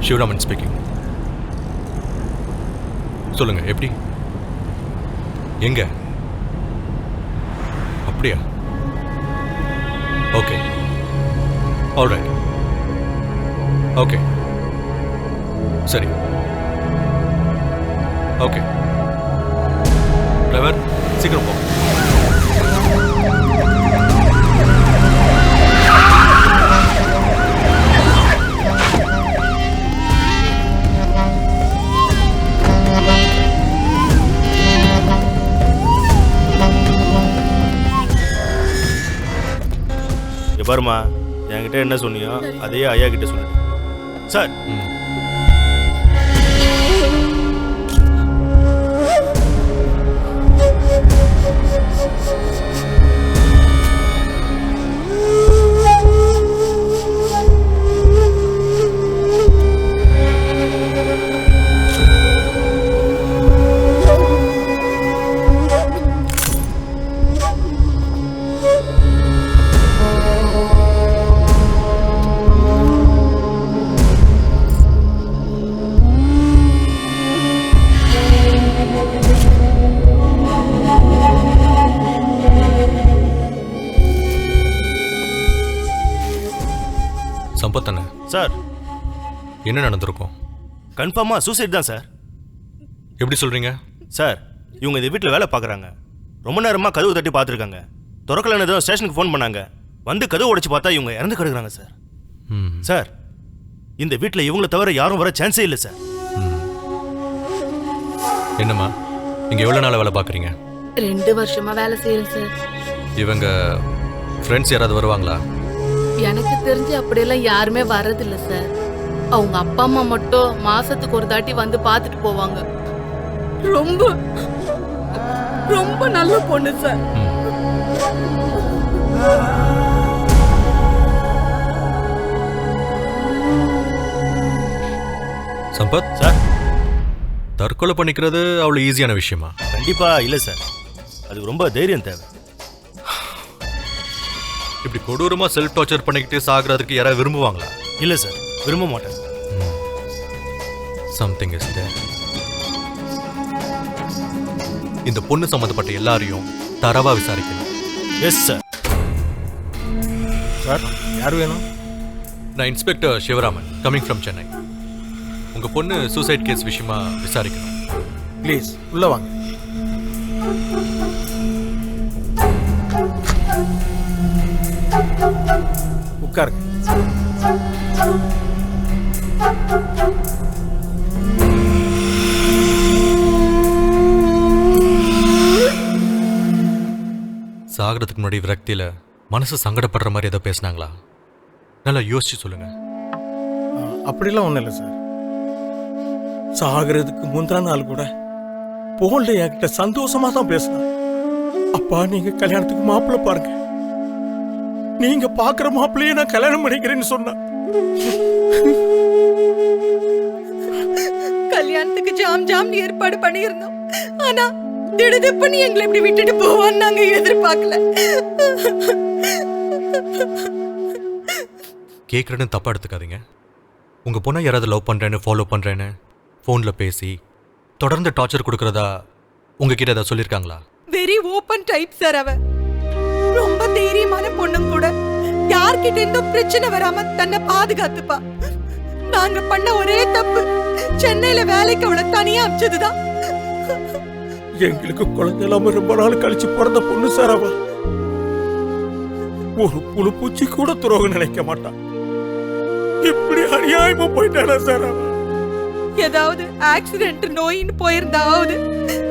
Sivaraman speaking. சொல்லுங்க, எப்படி? எங்க? அப்படியா? Okay, alright. ஓகே, சரி. ஓகே டிரைவர், சீக்கிரம் போ. பாருமா, என்கிட்ட என்ன சொன்னியோ அதையே ஐயா கிட்ட சொல்லு சார். சம்பத்தண்ண சார், என்ன நடந்திருக்கும்? கன்ஃபார்மா சூசைட் தான் சார். எப்படி சொல்றீங்க? சார், இவங்க இந்த வீட்டில் வேலை பார்க்குறாங்க. ரொம்ப நேரமாக கதவு தட்டி பார்த்துருக்காங்க. திறக்கலன்னு ஏதோ ஸ்டேஷனுக்கு ஃபோன் பண்ணாங்க. வந்து கதவு உடைச்சு பார்த்தா இவங்க இறந்து கிடக்குறாங்க சார். சார், இந்த வீட்டில் இவங்கள தவிர யாரும் வர சான்ஸே இல்லை சார். என்னம்மா, நீங்க எவ்வளவு நாளா வேலை பார்க்குறீங்க? 2 வருஷமா வேலை செய்யறேன் சார். இவங்க ஃப்ரெண்ட்ஸ் யாராவது வருவாங்களா? எனக்கு தெரிஞ்சு அப்படியெல்லாம் யாருமே வர்றதில்ல சார். அவங்க அப்பா அம்மா மட்டும் மாசத்துக்கு ஒரு தாட்டி வந்து பார்த்துட்டு போவாங்க. ரொம்ப ரொம்ப நல்ல பொண்ணு சார். சம்பத் சார், தற்கொலை பண்ணிக்கிறது அவ்வளவு ஈஸியான விஷயமா? கண்டிப்பா இல்லை சார். அதுக்கு ரொம்ப தைரியம் தேவை. இப்படி கொடூரமா செல்ஃப் டார்ச்சர் பண்ணிக்கிட்டு சாகிறதுக்கு யாராவது விரும்புவாங்களா? இல்லை சார், விரும்ப மாட்டேன். Something is there. இந்த பொண்ணு சம்பந்தப்பட்ட எல்லாரையும் தரவா விசாரிக்கணும். Yes sir. சார், யார் வேணும்? நான் inspector Sivaraman, coming from Chennai. உங்க பொண்ணு சூசைட் கேஸ் விஷயமா விசாரிக்கணும். ப்ளீஸ் உள்ள வாங்க. உட்காருங்க. சாகிறதுக்கு முன்னாடி விரக்தியில மனசு சங்கடப்படுற மாதிரி ஏதோ பேசினாங்களா? நல்லா யோசிச்சு சொல்லுங்க. அப்படிலாம் ஒன்றும் இல்லை சார். சாகிறதுக்கு முந்தின நாள் கூட போன்ல என்கிட்ட சந்தோஷமா தான் பேசினான். அப்பா, நீங்க கல்யாணத்துக்கு மாப்பிள்ளை பாருங்க, நீங்க பாக்குற மாப்பிள்ளையே நான் கல்யாணம் பண்ணிக்கிறேன்னு சொன்ன. கல்யாணத்துக்கு ஜாம் ஜாம் ஏற்பாடு பண்ணியிருந்தோம். ஆனா திடுதிப்புன்னு எங்களை இப்படி விட்டுட்டு போவான்னு நாங்க எதிர்பார்க்கல. கேட்குறேன்னு தப்பா எடுத்துக்காதீங்க. உங்க பொண்ணை யாராவது லவ் பண்றேன்னு ஃபாலோ பண்றேன்னு ஃபோன்ல பேசி தொடர்ந்து டார்ச்சர் கொடுக்கறதா உங்ககிட்ட ஏதாவது சொல்லியிருக்காங்களா? Very open type sir. அவ ரொம்ப தைரியமான பொண்ணும் கூட. யார்கிட்ட இருந்தும் பிரச்சனை வராம தன்னை பாதுகாத்துப்பா. நாங்க பண்ண ஒரே தப்பு சென்னையில வேலைக்கு அவளை தனியா அமிச்சதுதான். எங்களுக்கு குழந்தை இல்லாம ரொம்ப நாள் கழிச்சு பிறந்த பொண்ணு சார் அவ. ஒரு புழு பூச்சி கூட துரோகம் நினைக்க மாட்டான். இப்படி அநியாயமா போயிட்டானா சார் அவ. ஏதாவது ஆக்சிடென்ட் நோயின்னு போயிருந்தாவது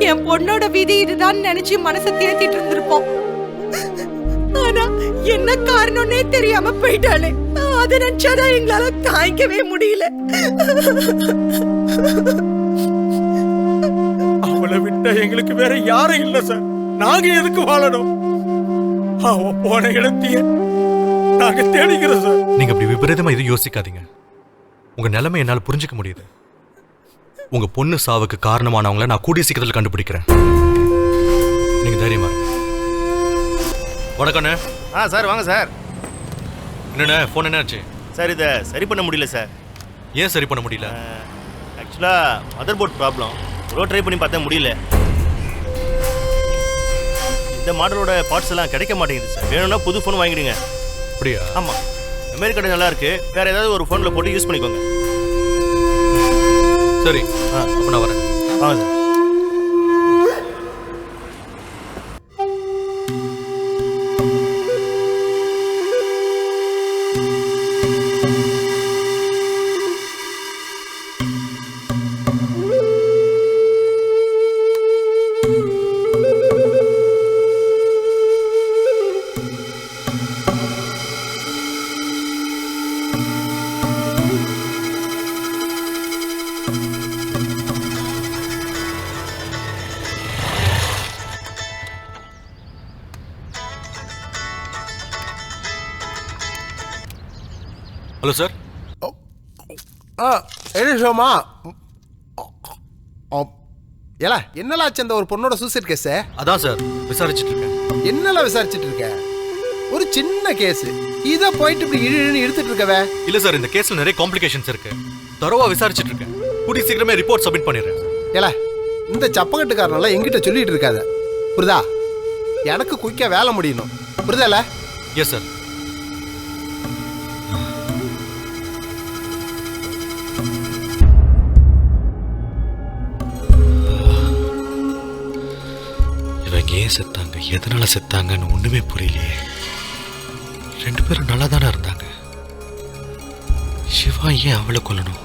என் பொண்ணோட விதி இதுதான் நினைச்சு மனசை தேத்திட்டு இருந்திருப்போம். ஆனா என்ன காரணம்னே தெரியாம போயிட்டாளே, அதை நினைச்சாதான் எங்களால தாங்கிக்கவே முடியல. அவளை விட்டா எங்களுக்கு வேற யாரும் இல்ல சார். நாங்க எதுக்கு வாழணும்? அவ போன இடத்தையே நாங்க தேடிக்கிறோம் சார். நீங்க அப்படி விபரீதமா எதுவும் யோசிக்காதீங்க. உங்க நிலைமை என்னால புரிஞ்சுக்க முடியுது. உங்க பொண்ணு சாவுக்கு காரணமானவங்களை நான் கூடிய சீக்கிரத்தில் கண்டுபிடிக்கிறேன். நீங்க தைரியமா இருங்க. வணக்கண்ணே. சார் வாங்க சார். என்னண்ணே, ஃபோன் என்னாச்சு? சார், இதை சரி பண்ண முடியல சார். ஏன் சரி பண்ண முடியல? ஆக்சுவலாக மதர் போர்ட் ப்ராப்ளம். எவ்வளோ ட்ரை பண்ணி பார்த்தா முடியல. இந்த மாடலோட பார்ட்ஸ் எல்லாம் கிடைக்க மாட்டேங்குது சார். வேணும்னா புது ஃபோன் வாங்கிடுங்க. அப்படியா? ஆமாம், மெமரி கார்டு நல்லா இருக்கு. வேற ஏதாவது ஒரு ஃபோனில் போட்டு யூஸ் பண்ணிக்கோங்க. சரி, அப்போ நான் வரேன். வாங்க சார். Hello sir. என்ன ஷோமா? ஏலா என்னலா ஆச்சு அந்த ஒரு பொண்ணோட சூசைட் கேஸ்? அதான் சார் விசாரிச்சுட்டு இருக்கேன். என்னலாம் விசாரிச்சுட்டு இருக்க? ஒரு சின்ன கேஸ் இதை போயிட்டு இப்படி இழுன்னு இழுத்துட்டு இருக்கவே? இல்ல சார், இந்த கேஸ்ல நிறைய காம்ப்ளிகேஷன்ஸ் இருக்கு. தரோவா விசாரிச்சுட்டு இருக்கேன். கூடி சீக்கிரமே ரிப்போர்ட் சப்மிட் பண்ணிடுறேன். ஏலா இந்த சப்பக்கட்டுக்காரனெல்லாம் எங்கிட்ட சொல்லிட்டு இருக்காத, புரியுதா? எனக்கு குயிக்கா வேலை முடியணும், புரியுதால? Yes sir. ஏன் செத்தாங்க, எதனால செத்தாங்கன்னு ஒண்ணுமே புரியலையே. 2 பேரும் நல்லா தானே இருந்தாங்க. சிவா ஏன் அவளை கொல்லணும்?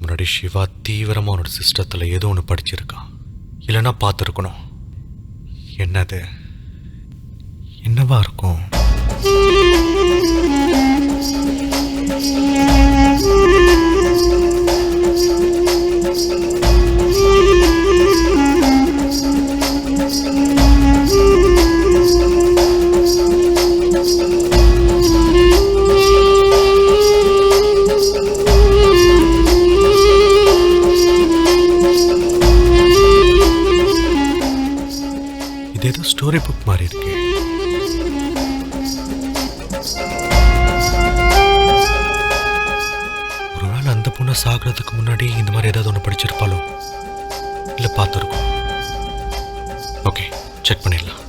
முன்னாடி சிவா தீவிரமா அவனோட சிஸ்டத்துல ஏதோ ஒன்று படிச்சிருக்கான். இல்லைன்னா பார்த்துருக்கணும். என்னது? என்னவா இருக்கும்? ஏதோ ஸ்டோரி புக் மாதிரி இருக்கு. ஒருவேளை அந்த பொண்ணை சாகிறதுக்கு முன்னாடி இந்த மாதிரி ஏதாவது ஒன்று படிச்சிருப்பாளோ, இல்லை பார்த்துருக்கோம். ஓகே, செக் பண்ணிடலாம்.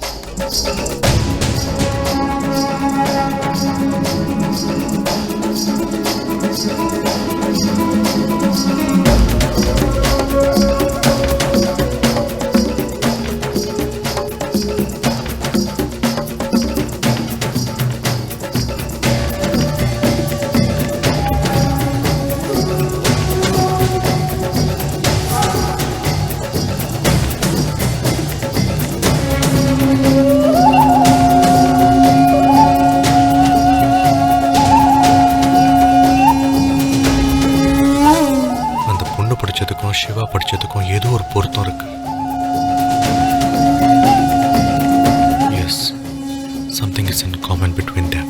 படிச்சதுக்கும் சிவா படிச்சதுக்கும் ஏதோ ஒரு பொருத்தம் இருக்கு. Yes, something is in common between them.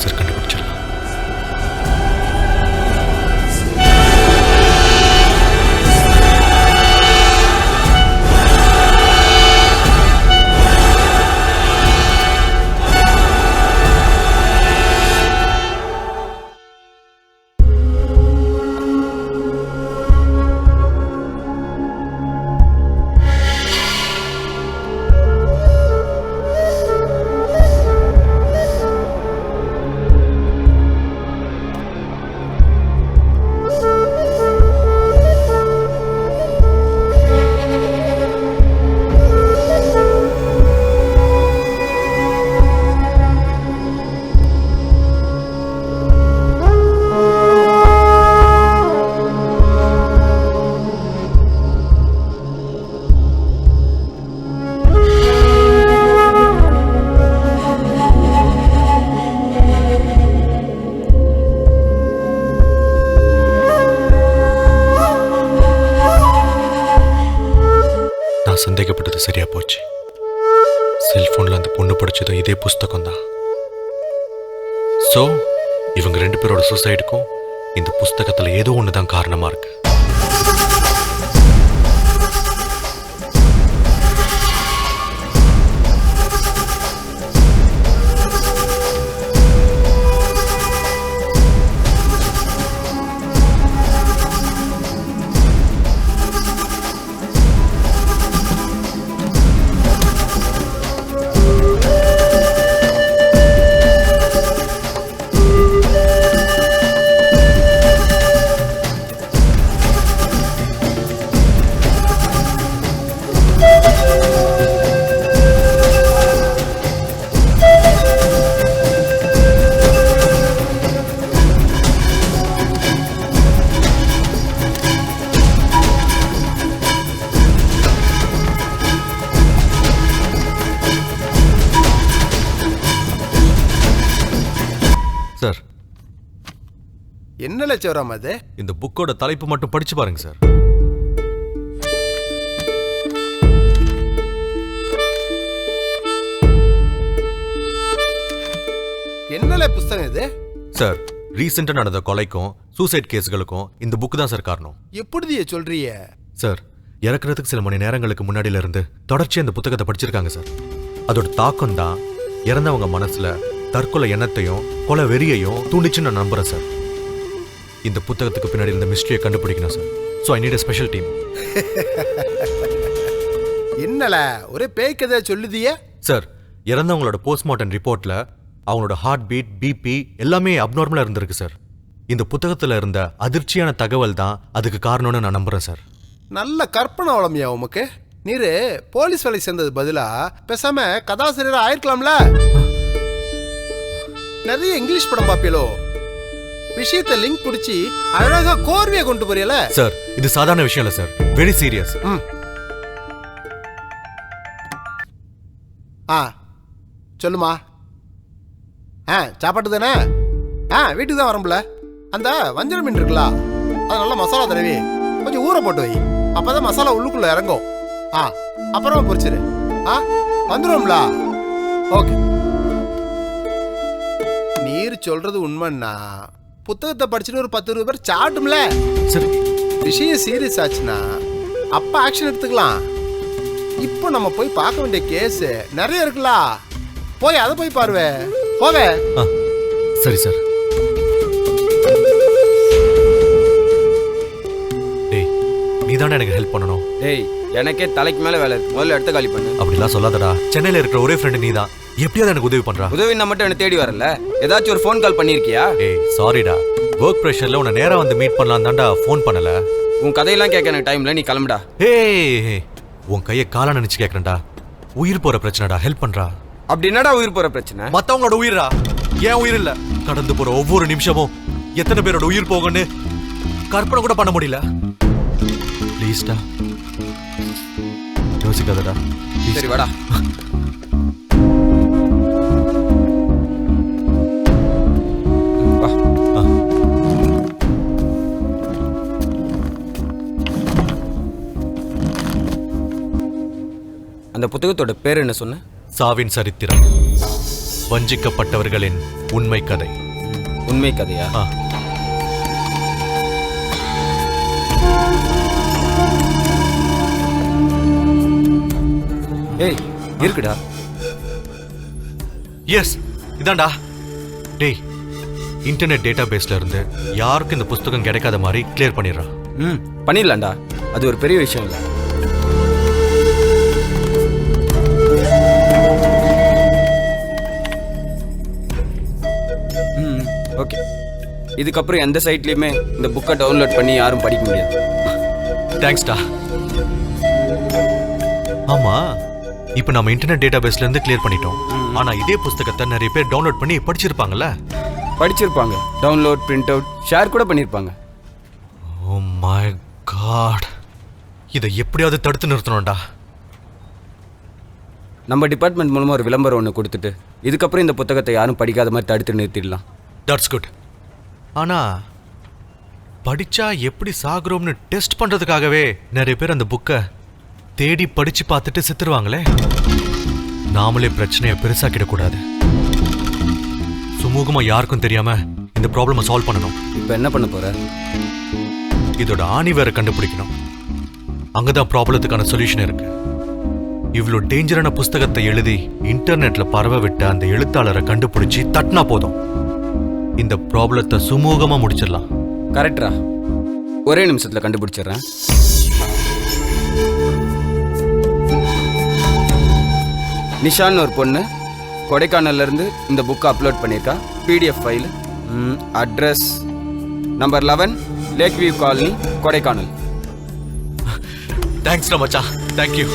Sir கண்டுபிடிச்சிடலாம். நான் சந்தேகப்பட்டது சரியா போச்சு. செல்போன்ல அந்த பொண்ணு படிச்சதும் இதே புஸ்தகம் தான். ஸோ இவங்க 2 பேரோட சூசைடுக்கும் இந்த புஸ்தகத்துல ஏதோ ஒன்று தான் காரணமா இருக்கு. சார், என்ன லட்சம் அது? இந்த புக்கோட தலைப்பு மட்டும் படிச்சு பாருங்க சார். என்னல புஸ்தகம் இது? சார், ரீசெண்டா நடந்த கொலைக்கும் சூசைட் கேஸ்களுக்கும் இந்த புக் தான் சார் காரணம். எப்படியே சொல்றிய? சார், இறக்குறதுக்கு சில மணி நேரங்களுக்கு முன்னாடியில இருந்து தொடர்ச்சியா இந்த புத்தகத்தை படிச்சிருக்காங்க சார். அதோட தாக்கம் தான் இறந்தவங்க மனசுல தற்கொலை எண்ணத்தையும் கொலை வெறியையும் தூண்டிச்சுன்னு நான் நம்புறேன் சார். இந்த புத்தகத்துக்கு பின்னாடி இந்த மிஸ்ட்ரியை கண்டுபிடிக்கணும் sir. So I need a special team. என்னல ஒரே பேய் கதை சொல்லுதிய? சார், இறந்தவங்களோட போஸ்ட்மார்ட்டம் ரிப்போர்ட்ல அவங்களோட ஹார்ட் பீட், பிபி எல்லாமே அப்நார்மலா இருந்திருக்கு சார். இந்த புத்தகத்துல இருந்த அதிர்ச்சியான தகவல் தான் அதுக்கு காரணம்னு நான் நம்புறேன் சார். நல்ல கற்பனை வளமையா உமக்கு. நீரு போலீஸ் வேலைக்கு சேர்ந்தது பதிலா பேசாம கதாசிரியர் ஆயிருக்கலாம்ல. நிறைய இங்கிலீஷ் படம் பாப்பியலோ, விஷயத்தை லிங்க் பிடிச்சி அழகா கோர்வையா கொண்டு போறியல. சார், இது சாதாரண விஷயம் இல்ல சார், வெரி சீரியஸ். சொல்லுமா. சாப்பாட்டு தானே? வீட்டுக்கு தான் வரம்புல. அந்த வஞ்சர மீன் இருக்குல்ல, அது நல்லா மசாலா தடவி கொஞ்சம் ஊற போட்டு வை. அப்பதான் மசாலா உள்ளுக்குள்ள இறங்கும். அப்புறமா பொரிச்சிரு. வந்துடும்ல. ஓகே. நீர் சொல்றது உண்மைன்னா புத்தகத்தை படிச்சுட்டு ஒரு 10-20 பேர் சாட்டும்ல. சரி, விஷயம் சீரியஸ் ஆச்சுன்னா அப்ப ஆக்ஷன் எடுத்துக்கலாம். இப்போ நம்ம போய் பார்க்க வேண்டிய கேஸ் நிறைய இருக்குல்ல. போய் அதை போய் பாருவே. போவே. சரி சார். டேய், நீ தானே எனக்கு ஹெல்ப் பண்ணணும். டேய், எனக்கே தலைக்கு மேல வேலை இருக்கு. முதல்ல எடுத்து காலி பண்ணு. அப்படிலாம் சொல்லாதடா. சென்னையில இருக்கிற ஒரே ஃப்ரெண்டு நீ தான். எப்படியாவது எனக்கு உதவி பண்றா. உதவினா மட்டும் என்ன தேடி வரல. ஏதாச்சும் ஒரு ஃபோன் கால் பண்ணிருக்கியா? ஏய், சாரிடா. வொர்க் பிரஷர்ல உன்னை நேரா வந்து மீட் பண்ணலாம் தான்டா ஃபோன் பண்ணல. உன் கதையெல்லாம் கேட்க எனக்கு டைம்ல. நீ கிளம்புடா. ஏய், உன் கையை காலா நினைச்சு கேட்கறேன்டா. உயிர் போற பிரச்சனைடா, ஹெல்ப் பண்றா. அப்படி என்னடா உயிர் போற பிரச்சனை? மத்தவங்களோட உயிரா, ஏன் உயிர் இல்ல? கடந்து போற ஒவ்வொரு நிமிஷமும் எத்தனை பேரோட உயிர் போகும்னு கற்பனை கூட பண்ண முடியல. ப்ளீஸ்டா, யோசிக்காதடா. சரி வாடா. அந்த புத்தகத்தோட பேர் என்ன சொன்ன? சாவின் சரித்திரம். வஞ்சிக்கப்பட்டவர்களின் உண்மை கதை. உண்மை கதையா? ஆ. ஏய் இருக்குடா. எஸ், இதான்டா. டேய், இன்டர்நெட் டேட்டா பேஸ்ல இருந்து யாருக்கும் இந்த புஸ்தகம் கிடைக்காத மாதிரி கிளியர் பண்ணிடுறான். பண்ணிடலாம்டா, அது ஒரு பெரிய விஷயம் இல்லை. ஓகே, இதுக்கப்புறம் எந்த சைட்லையுமே இந்த புக்கை டவுன்லோட் பண்ணி யாரும் படிக்க முடியாது. தேங்க்ஸ்டா. ஆமா, இப்போ நம்ம இன்டர்நெட் டேட்டா பேஸ்ல இருந்து கிளியர் பண்ணிட்டோம். ஆனா இதே புஸ்தகத்தை நிறைய பேர் டவுன்லோட் பண்ணி படிச்சிருப்பாங்கல்ல? படிச்சிருப்பாங்க, டவுன்லோட், பிரிண்ட் அவுட், ஷேர் கூட பண்ணியிருப்பாங்க. ஓ மை காட், இதை எப்படியாவது தடுத்து நிறுத்தணும்டா. நம்ம டிபார்ட்மெண்ட் மூலமாக ஒரு விளம்பரம் ஒன்று கொடுத்துட்டு இதுக்கப்புறம் இந்த புத்தகத்தை யாரும் படிக்காத மாதிரி தடுத்து நிறுத்திடலாம். That's good. ஆனா படிச்சா எப்படி சாகுறோம்னு டெஸ்ட் பண்றதுக்காகவே நிறைய பேர் அந்த புக்கை தேடி படிச்சு பார்த்துட்டு செத்துருவாங்களே. நாமளே பிரச்சனையை பெருசாக்கிடக்கூடாது. சுமூகமா யாருக்கும் தெரியாம இந்த ப்ராப்ளமை சால்வ் பண்ணணும். இப்போ என்ன பண்ண போற? இதோட ஆணி வேற கண்டுபிடிக்கணும். அங்கதான் ப்ராப்ளத்துக்கான சொல்யூஷன் இருக்கு. இவ்வளோ டேஞ்சரான புஸ்தகத்தை எழுதி இன்டர்நெட்ல பரவ விட்ட அந்த எழுத்தாளரை கண்டுபிடிச்சி தட்டினா போதும். இந்த ப்ராப்ளத்தை சுமூகமா முடிச்சிடலாம். கரெக்டா, ஒரே நிமிஷத்தில் கண்டுபிடிச்சிடுறேன். நிஷான்னு ஒரு பொண்ணு கொடைக்கானல்ல இருந்து இந்த புக்கை அப்லோட் பண்ணியிருக்கா. PDF file, address number 11 lake view colony, Kodaikanal. தேங்க்ஸ்டா மச்சான், தேங்க்யூ.